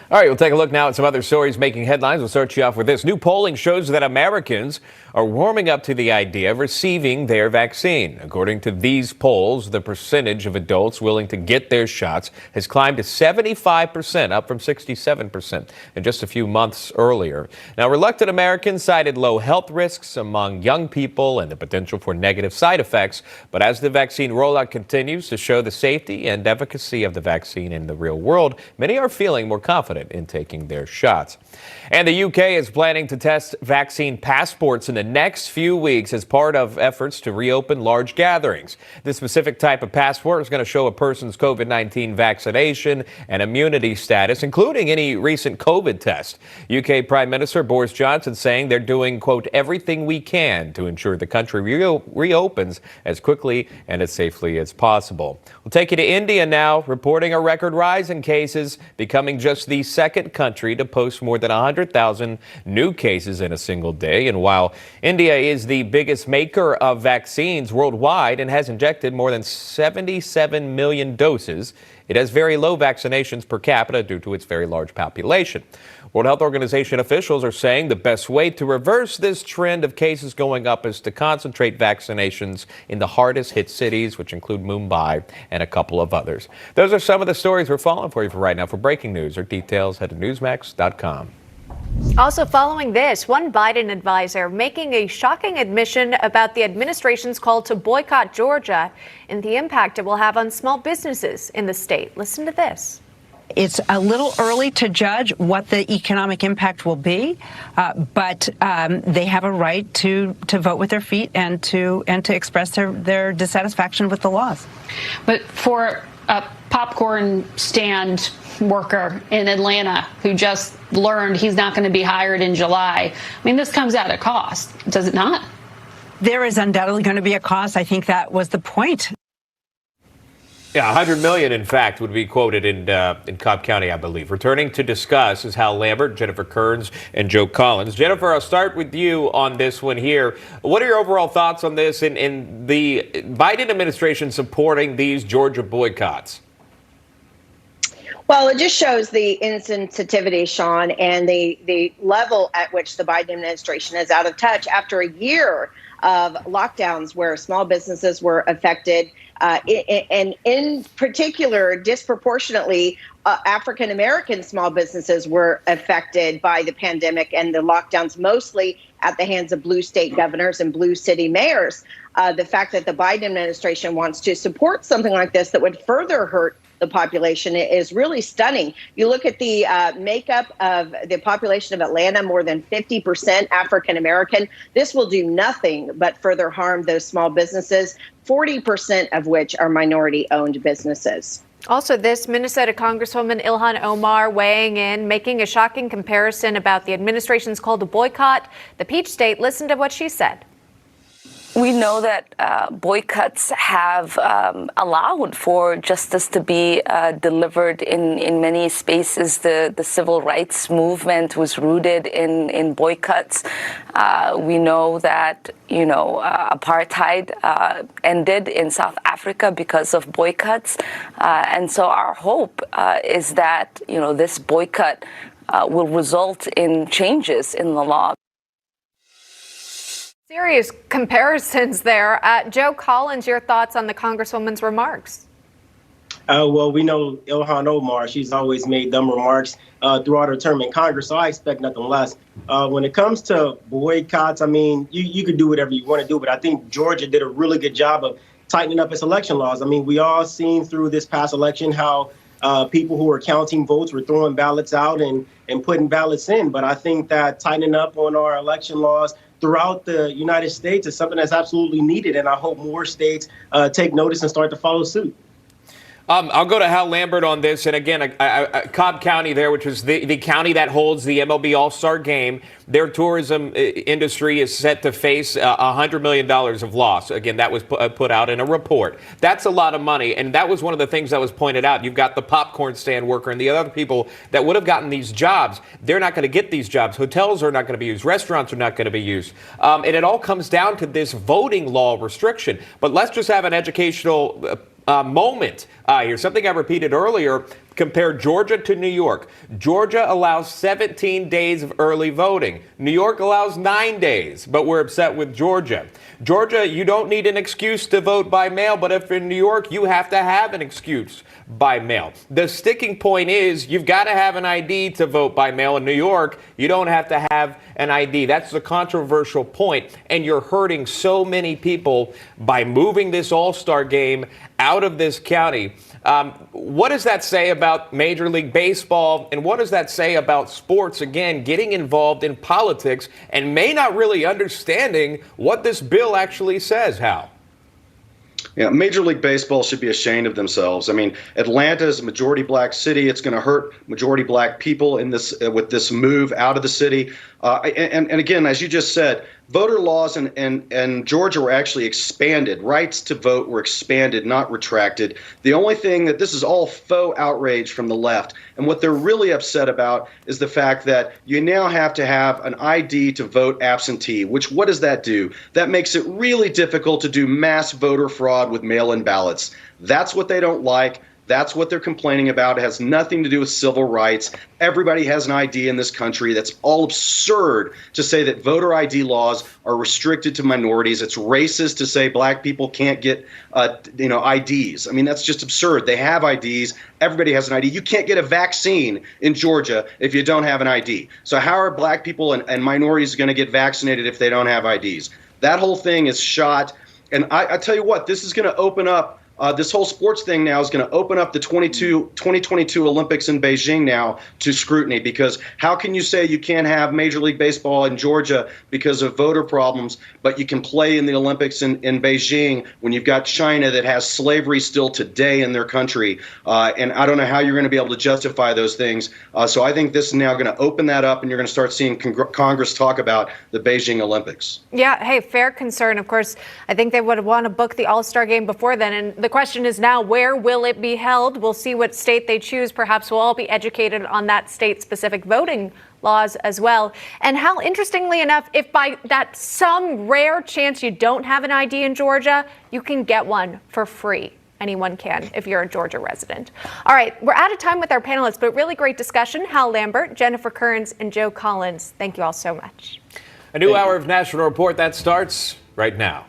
All right, we'll take a look now at some other stories making headlines. We'll start you off with this. New polling shows that Americans are warming up to the idea of receiving their vaccine. According to these polls, the percentage of adults willing to get their shots has climbed to 75%, up from 67% in just a few months earlier. Now, reluctant Americans cited low health risks among young people and the potential for negative side effects. But as the vaccine rollout continues to show the safety and efficacy of the vaccine in the real world, many are feeling more confident in taking their shots. And the UK is planning to test vaccine passports in the next few weeks as part of efforts to reopen large gatherings. This specific type of passport is going to show a person's COVID-19 vaccination and immunity status, including any recent COVID test. UK Prime Minister Boris Johnson saying they're doing, quote, everything we can to ensure the country reopens as quickly and as safely as possible. We'll take you to India now, reporting a record rise in cases, becoming just the second country to post more than 100,000 new cases in a single day. And while India is the biggest maker of vaccines worldwide and has injected more than 77 million doses, it has very low vaccinations per capita due to its very large population. World Health Organization officials are saying the best way to reverse this trend of cases going up is to concentrate vaccinations in the hardest hit cities, which include Mumbai and a couple of others. Those are some of the stories we're following for you for right now. For breaking news or details, head to Newsmax.com. Also following this, one Biden advisor making a shocking admission about the administration's call to boycott Georgia and the impact it will have on small businesses in the state. Listen to this. It's a little early to judge what the economic impact will be, but they have a right to vote with their feet and to express their dissatisfaction with the laws. But for a popcorn stand worker in Atlanta who just learned he's not going to be hired in July, I mean, this comes at a cost, does it not? There is undoubtedly going to be a cost. I think that was the point. Yeah, 100 million, in fact, would be quoted in Cobb County, I believe. Returning to discuss is Hal Lambert, Jennifer Kearns, and Joe Collins. Jennifer, I'll start with you on this one here. What are your overall thoughts on this and the Biden administration supporting these Georgia boycotts? Well, it just shows the insensitivity, Sean, and the level at which the Biden administration is out of touch after a year of lockdowns where small businesses were affected, and in particular, disproportionately, African-American small businesses were affected by the pandemic and the lockdowns, mostly at the hands of blue state governors and blue city mayors. The fact that the Biden administration wants to support something like this that would further hurt the population is really stunning. You look at the makeup of the population of Atlanta, more than 50% African American. This will do nothing but further harm those small businesses, 40% of which are minority-owned businesses. Also, this Minnesota Congresswoman Ilhan Omar weighing in, making a shocking comparison about the administration's call to boycott the Peach State. Listen to what she said. We know that boycotts have allowed for justice to be delivered in many spaces. The civil rights movement was rooted in boycotts. We know that, apartheid ended in South Africa because of boycotts. And so our hope is that, this boycott will result in changes in the law. Serious comparisons there. Joe Collins, your thoughts on the Congresswoman's remarks? Well, we know Ilhan Omar. She's always made dumb remarks throughout her term in Congress, so I expect nothing less. When it comes to boycotts, I mean, you could do whatever you want to do, but I think Georgia did a really good job of tightening up its election laws. I mean, we all seen through this past election how people who were counting votes were throwing ballots out and putting ballots in. But I think that tightening up on our election laws throughout the United States is something that's absolutely needed, and I hope more states take notice and start to follow suit. I'll go to Hal Lambert on this. And again, Cobb County there, which is the county that holds the MLB All-Star Game, their tourism industry is set to face $100 million of loss. Again, that was put out in a report. That's a lot of money. And that was one of the things that was pointed out. You've got the popcorn stand worker and the other people that would have gotten these jobs. They're not going to get these jobs. Hotels are not going to be used. Restaurants are not going to be used. And it all comes down to this voting law restriction. But let's just have an educational moment here. Something I repeated earlier. Compare Georgia to New York. Georgia allows 17 days of early voting. New York allows 9 days, but we're upset with Georgia. Georgia, you don't need an excuse to vote by mail, but if in New York, you have to have an excuse by mail. The sticking point is you've got to have an ID to vote by mail. In New York, you don't have to have an ID. That's the controversial point, and you're hurting so many people by moving this all-star game out of this county. What does that say about Major League Baseball, and what does that say about sports, again, getting involved in politics and may not really understanding what this bill actually says, Hal? Yeah, Major League Baseball should be ashamed of themselves. I mean, Atlanta is a majority black city. It's going to hurt majority black people in this with this move out of the city. And again, as you just said, voter laws in Georgia were actually expanded. Rights to vote were expanded, not retracted. The only thing that this is all faux outrage from the left. And what they're really upset about is the fact that you now have to have an ID to vote absentee, which what does that do? That makes it really difficult to do mass voter fraud with mail-in ballots. That's what they don't like. That's what they're complaining about. It has nothing to do with civil rights. Everybody has an ID in this country. That's all absurd to say that voter ID laws are restricted to minorities. It's racist to say black people can't get, IDs. I mean, that's just absurd. They have IDs. Everybody has an ID. You can't get a vaccine in Georgia if you don't have an ID. So how are black people and minorities going to get vaccinated if they don't have IDs? That whole thing is shot. And I tell you what, this is going to open up. This whole sports thing now is going to open up the 2022 Olympics in Beijing now to scrutiny, because how can you say you can't have Major League Baseball in Georgia because of voter problems, but you can play in the Olympics in Beijing when you've got China that has slavery still today in their country? And I don't know how you're going to be able to justify those things. So I think this is now going to open that up, and you're going to start seeing Congress talk about the Beijing Olympics. Yeah, hey, fair concern. Of course, I think they would want to book the All-Star game before then. And the question is now, where will it be held? We'll see what state they choose. Perhaps we'll all be educated on that state-specific voting laws as well. And how, interestingly enough, if by that some rare chance you don't have an ID in Georgia, you can get one for free. Anyone can if you're a Georgia resident. All right, we're out of time with our panelists, but really great discussion. Hal Lambert, Jennifer Kearns, and Joe Collins. Thank you all so much. A new hour of National Report that starts right now.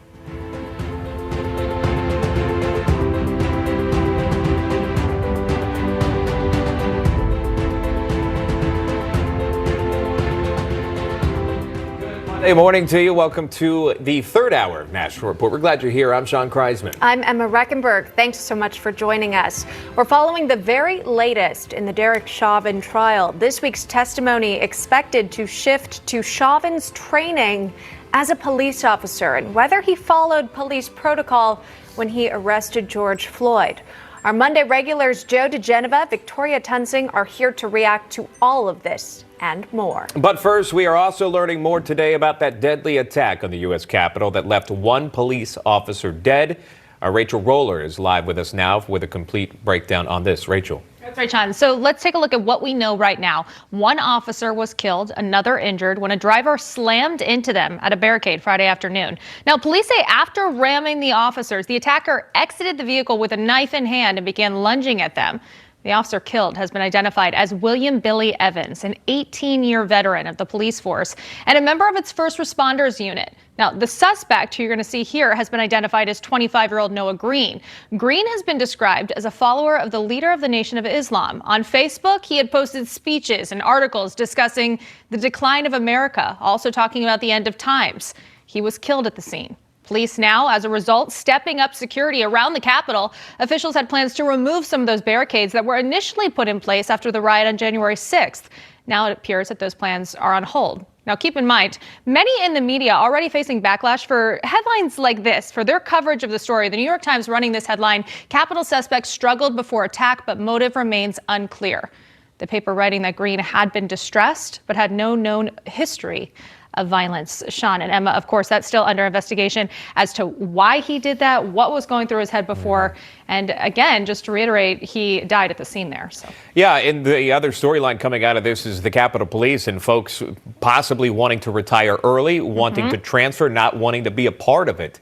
Good morning to you. Welcome to the third hour of National Report. We're glad you're here. I'm Sean Kreisman. I'm Emma Reckenberg. Thanks so much for joining us. We're following the very latest in the Derek Chauvin trial. This week's testimony expected to shift to Chauvin's training as a police officer and whether he followed police protocol when he arrested George Floyd. Our Monday regulars Joe DeGeneva, Victoria Tunsing are here to react to all of this and more. But first, we are also learning more today about that deadly attack on the U.S. Capitol that left one police officer dead. Our Rachel Roller is live with us now with a complete breakdown on this. Rachel. That's right, Sean. So let's take a look at what we know right now. One officer was killed, another injured when a driver slammed into them at a barricade Friday afternoon. Now, police say after ramming the officers, the attacker exited the vehicle with a knife in hand and began lunging at them. The officer killed has been identified as William Billy Evans, an 18-year veteran of the police force and a member of its first responders unit. Now, the suspect, who you're going to see here, has been identified as 25-year-old Noah Green. Green has been described as a follower of the leader of the Nation of Islam. On Facebook, he had posted speeches and articles discussing the decline of America, also talking about the end of times. He was killed at the scene. Police now, as a result, stepping up security around the Capitol. Officials had plans to remove some of those barricades that were initially put in place after the riot on January 6th. Now it appears that those plans are on hold. Now, keep in mind, many in the media already facing backlash for headlines like this, for their coverage of the story. The New York Times running this headline, Capitol suspects struggled before attack, but motive remains unclear. The paper writing that Green had been distressed, but had no known history of violence. Sean and Emma, of course, that's still under investigation as to why he did that, what was going through his head before. And again, just to reiterate, he died at the scene there. So. Yeah, and the other storyline coming out of this is the Capitol Police and folks possibly wanting to retire early, wanting to transfer, not wanting to be a part of it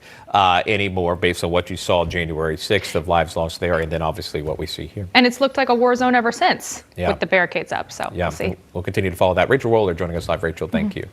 anymore, based on what you saw January 6th of lives lost there, and then obviously what we see here. And it's looked like a war zone ever since with the barricades up. So we'll see. We'll continue to follow that. Rachel Roller joining us live. Rachel, thank you.